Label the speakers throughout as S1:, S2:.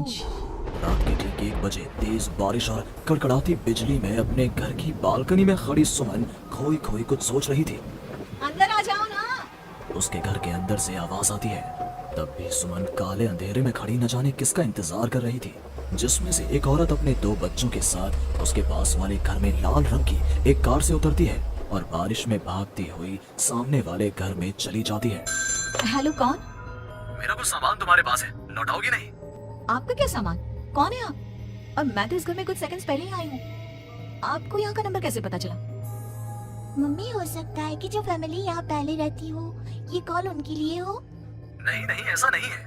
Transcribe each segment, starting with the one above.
S1: रात के ठीक 1 बजे तेज बारिश और कड़कड़ाती बिजली में अपने घर की बालकनी में खड़ी सुमन खोई खोई कुछ सोच रही थी।
S2: अंदर आ जाओ ना।
S1: उसके घर के अंदर से आवाज आती है। तब भी सुमन काले अंधेरे में खड़ी न जाने किसका इंतजार कर रही थी, जिसमें से एक औरत अपने 2 बच्चों के साथ उसके पास वाले घर में लाल रंग की एक कार से उतरती है और बारिश में भागती हुई सामने वाले घर में चली जाती है।
S2: हेलो, कौन?
S1: मेरा कुछ सामान तुम्हारे पास है, लौटाओगी नहीं?
S2: आपका क्या सामान? कौन है आप? और मैं तो इस घर में कुछ सेकंड्स पहले ही आई हूँ। आपको यहाँ का नंबर कैसे पता चला?
S3: मम्मी, हो सकता है कि जो फैमिली यहाँ पहले रहती हो, ये कॉल उनके लिए हो।
S1: नहीं नहीं, ऐसा नहीं है।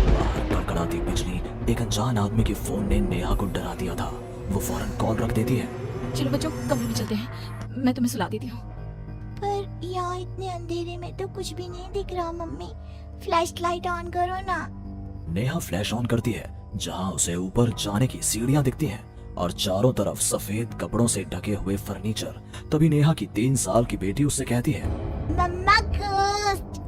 S1: बाहर कड़कड़ाती बिजली एक अनजान आदमी के फोन ने नेहा को डरा दिया था। वो फौरन कॉल रख देती है।
S2: चलो बच्चों, कमरे में चलते हैं, मैं तुम्हें सुला देती हूँ।
S3: पर यहाँ इतने अंधेरे में तो कुछ भी नहीं दिख रहा। मम्मी, फ्लैश लाइट ऑन करो ना।
S1: नेहा फ्लैश ऑन करती है, जहाँ उसे ऊपर जाने की सीढ़ियाँ दिखती हैं और चारों तरफ सफेद कपड़ों से ढके हुए फर्नीचर। तभी नेहा की 3 साल की बेटी उससे कहती है,
S3: मम्मा घोस्ट।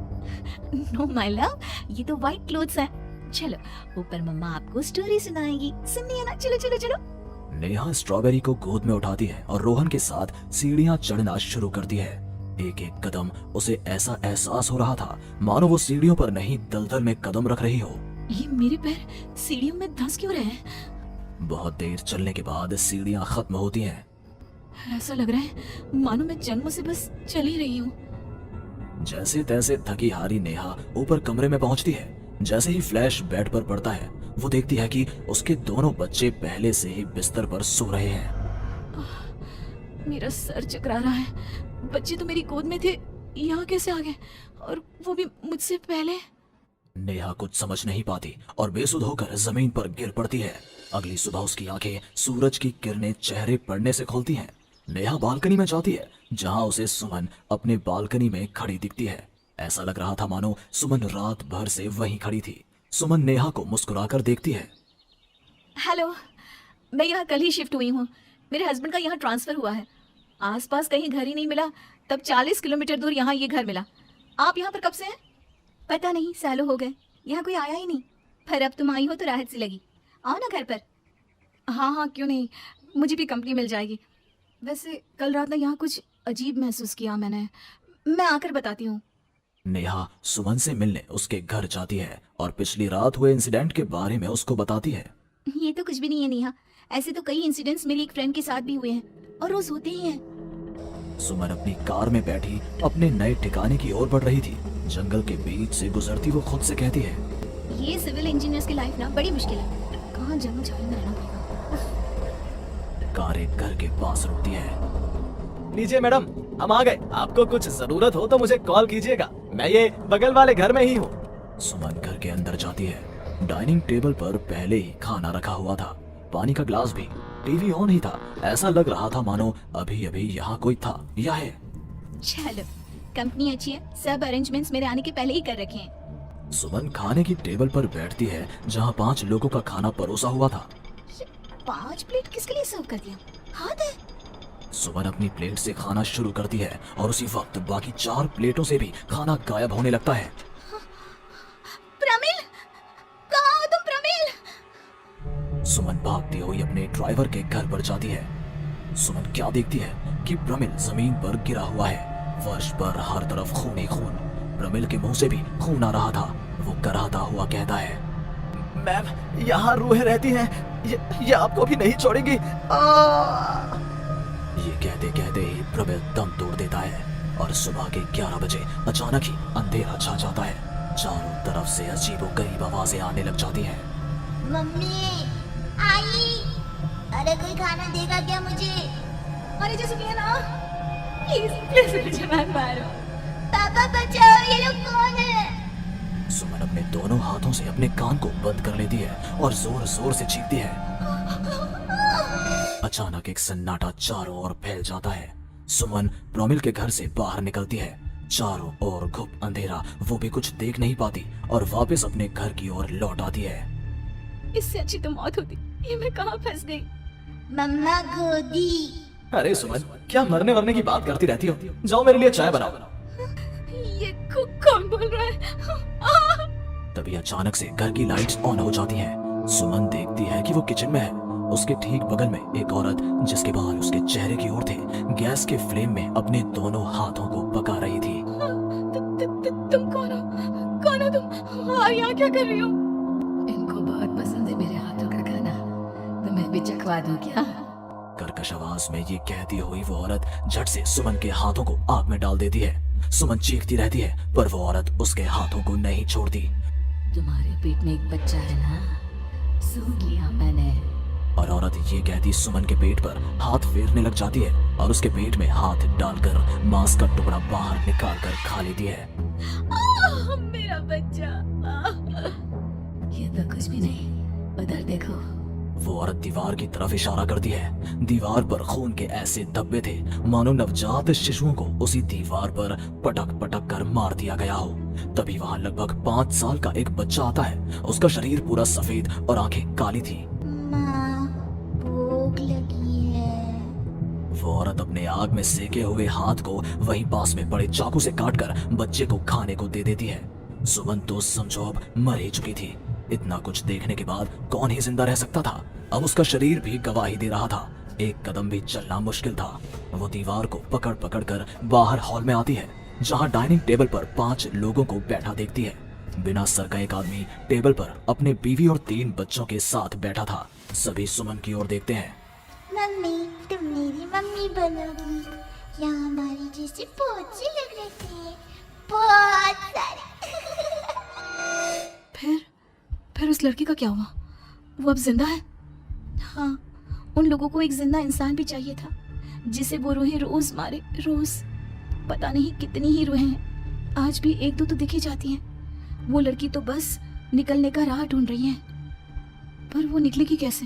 S2: नो माय लव, ये तो व्हाइट क्लोथ्स हैं। चलो ऊपर मम्मा आपको स्टोरी सुनाएगी, सुनिए ना। चलो चलो चलो।
S1: नेहा स्ट्रॉबेरी को गोद में उठाती है और रोहन के साथ सीढ़ियाँ चढ़ना शुरू करती है। एक एक कदम उसे ऐसा एहसास हो रहा था मानो वो सीढ़ियों पर नहीं दलदल में कदम रख रही हो।
S2: ये मेरे पैर सीढ़ियों में धंस क्यों रहे हैं?
S1: बहुत देर चलने के बाद सीढ़ियाँ खत्म होती हैं।
S2: ऐसा लग रहा है मानो मैं जन्म से बस चल ही रही हूँ।
S1: जैसे तैसे थकी हारी नेहा ऊपर कमरे में पहुंचती है। जैसे ही फ्लैश बेड पर पड़ता है, वो देखती है कि उसके दोनों बच्चे पहले से ही बिस्तर पर सो रहे हैं।
S2: मेरा सर चकरा रहा है। बच्चे तो मेरी गोद में थे, यहाँ कैसे आ गए? और वो भी मुझसे पहले।
S1: नेहा कुछ समझ नहीं पाती और बेसुध होकर जमीन पर गिर पड़ती है। अगली सुबह उसकी आंखें सूरज की किरणें चेहरे पड़ने से खुलती हैं। नेहा बालकनी में जाती है, जहां उसे सुमन अपने बालकनी में खड़ी दिखती है। ऐसा लग रहा था मानो सुमन रात भर से वहीं खड़ी थी। सुमन नेहा को मुस्कुराकर देखती है।
S2: हेलो, मैं यहाँ कल ही शिफ्ट हुई हूँ। मेरे हस्बैंड का यहाँ ट्रांसफर हुआ है। आसपास कहीं घर ही नहीं मिला, तब 40 किलोमीटर दूर यहाँ ये घर मिला। आप यहाँ पर कब से हैं? पता नहीं, सालों हो गए, यहाँ कोई आया ही नहीं। पर अब तुम आई हो तो राहत सी लगी। आओ ना घर पर। हाँ हाँ, क्यों नहीं, मुझे भी कंपनी मिल जाएगी। वैसे कल रात ना यहाँ कुछ अजीब महसूस किया मैंने। मैं आकर बताती हूँ।
S1: नेहा सुमन से मिलने उसके घर जाती है और पिछली रात हुए इंसिडेंट के बारे में उसको बताती है।
S3: ये तो कुछ भी नहीं है नेहा। ऐसे तो कई इंसिडेंट्स मेरी एक फ्रेंड के साथ भी हुए हैं और रोज होते ही हैं।
S1: सुमन अपनी कार में बैठी अपने नए ठिकाने की ओर बढ़ रही थी। जंगल के बीच से गुजरती वो खुद से कहती है,
S3: ये सिविल इंजीनियर्स की लाइफ ना बड़ी मुश्किल है। कहाँ जंगल झाड़ी में रहना पड़ेगा।
S1: कार एक घर के पास रुकती है। लीजिए मैडम, हम आ गए। आपको कुछ जरूरत हो तो मुझे कॉल कीजिएगा, मैं ये बगल वाले घर में ही हूँ। सुमन घर के अंदर जाती है। डाइनिंग टेबल पर पहले ही खाना रखा हुआ था, पानी का ग्लास भी। टीवी ऑन ही था। ऐसा लग रहा था मानो अभी अभी यहाँ कोई था या है।
S3: चलो, कंपनी अच्छी है, सब अरेंजमेंट्स मेरे आने के पहले ही कर रखे हैं।
S1: सुमन खाने की टेबल पर बैठती है, जहाँ 5 लोगों का खाना परोसा हुआ था।
S3: 5 प्लेट किसके लिए सर्व कर दिया? हाथ है।
S1: सुमन अपनी प्लेट से खाना शुरू करती है और उसी वक्त बाकी 4 प्लेटों से भी खाना गायब होने लगता है।
S3: प्रमिल, कहाँ हो तुम प्रमिल?
S1: सुमन भागती हुई अपने ड्राइवर के घर पर जाती है। सुमन क्या देखती है कि प्रमिल जमीन पर गिरा हुआ है। फर्श पर हर तरफ खून ही खून। प्रमिल के मुंह से भी खून आ रहा था। वो कराहता हुआ कहता है, मैम, यहाँ रूहें रहती हैं, ये आपको भी नहीं छोड़ेंगी। ये कहते कहते ही प्रमिल दम तोड़ देता है और सुबह के 11 बजे अचानक ही अंधेरा छा जाता है। चारों तरफ से अजीबोगरीब आवाजें आने लग जाती हैं।
S3: मम्मी आई, अरे कोई खाना देगा क्या मुझे?
S2: अरे जैसे सुनिए ना, प्लीज प्लीज मुझे मत मारो।
S3: पापा बचाओ, ये लोग कौन है?
S1: सुमन अपने दोनों हाथों से अपने कान को बंद कर लेती है और जोर जोर से चीखती है। अचानक एक सन्नाटा चारों ओर फैल जाता है। सुमन प्रमिल के घर से बाहर निकलती है। चारों ओर घुप अंधेरा, वो भी कुछ देख नहीं पाती और वापस अपने घर की ओर लौट आती है।
S2: इससे अच्छी तो मौत होती, ये मैं कहाँ फंस गई।
S3: मम्मा गोदी।
S1: अरे सुमन, क्या मरने वरने की बात करती रहती हो? जाओ मेरे लिए चाय बनाओ।
S2: ये कौन बोल रहा है?
S1: तभी अचानक से घर की लाइट्स ऑन हो जाती हैं। सुमन देखती है कि वो किचन में है। उसके ठीक बगल में एक औरत, जिसके बाल उसके चेहरे की ओर थे, गैस के फ्लेम में अपने दोनों हाथों को पका रही थी।
S2: तुम कौन हो? कौन हो तुम? और यहाँ क्या कर रही हो?
S4: इनको बहुत पसंद है मेरे हाथों का खाना, तो मैं भी चखवा दूं क्या?
S1: कर्कश आवाज में ये कहती हुई वो औरत झट से सुमन के हाथों को आग में डाल देती है। सुमन चीखती रहती है, पर वो औरत उसके हाथों को नहीं छोड़ती।
S4: तुम्हारे पेट में एक बच्चा है ना, सुन लिया मैंने।
S1: और औरत ये कहती सुमन के पेट पर हाथ फेरने लग जाती है और उसके पेट में हाथ डालकर मांस का टुकड़ा बाहर निकाल कर खा लेती है।
S2: मेरा बच्चा।
S4: ये तो कुछ भी नहीं, उधर देखो।
S1: वो औरत दीवार की तरफ इशारा करती है। दीवार पर खून के ऐसे धब्बे थे मानो नवजात शिशुओं को उसी दीवार पर पटक पटक कर मार दिया गया हो। तभी वहां लगभग 5 साल का एक बच्चा आता है। उसका शरीर पूरा सफेद और आंखें काली थी।
S3: माँ, भूख लगी है।
S1: वो औरत अपने आग में सेके हुए हाथ को वहीं पास में पड़े चाकू से काटकर बच्चे को खाने को दे देती है। सुमन तो समझो अब मर ही चुकी थी। इतना कुछ देखने के बाद कौन ही जिंदा रह सकता था। अब उसका शरीर भी गवाही दे रहा था। एक कदम भी चलना मुश्किल था। वो दीवार को पकड़ पकड़ कर बाहर हॉल में आती है, जहां डाइनिंग टेबल पर 5 लोगों को बैठा देखती है। बिना सर का एक आदमी टेबल पर अपने बीवी और 3 बच्चों के साथ बैठा था। सभी सुमन की ओर देखते हैं।
S3: मम्मी, तुम मेरी मम्मी बनोगी। यहाँ हमारी जैसे बहुत से लोग रहते हैं, बहुत सारे।
S2: फिर उस लड़की का क्या हुआ? वो अब जिंदा है?
S3: हाँ, उन लोगों को एक जिंदा इंसान भी चाहिए था, जिसे वो रूहें रोज मारे, रोज। पता नहीं कितनी ही रूहें हैं, आज भी 1-2 तो दिखी जाती हैं। वो लड़की तो बस निकलने का राह ढूंढ रही है।
S2: पर वो निकलेगी कैसे?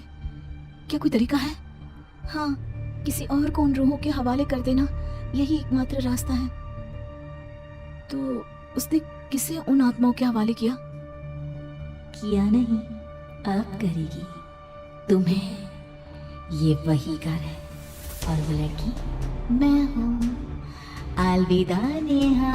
S2: क्या कोई तरीका है?
S3: हाँ, किसी और को उन रूहों के हवाले कर देना, यही एकमात्र रास्ता है।
S2: तो उसने किसे उन आत्माओं के हवाले किया?
S4: किया नहीं, अब करेगी। तुम्हें ये वही घर है और वो लड़की मैं हूँ। अलविदा नेहा।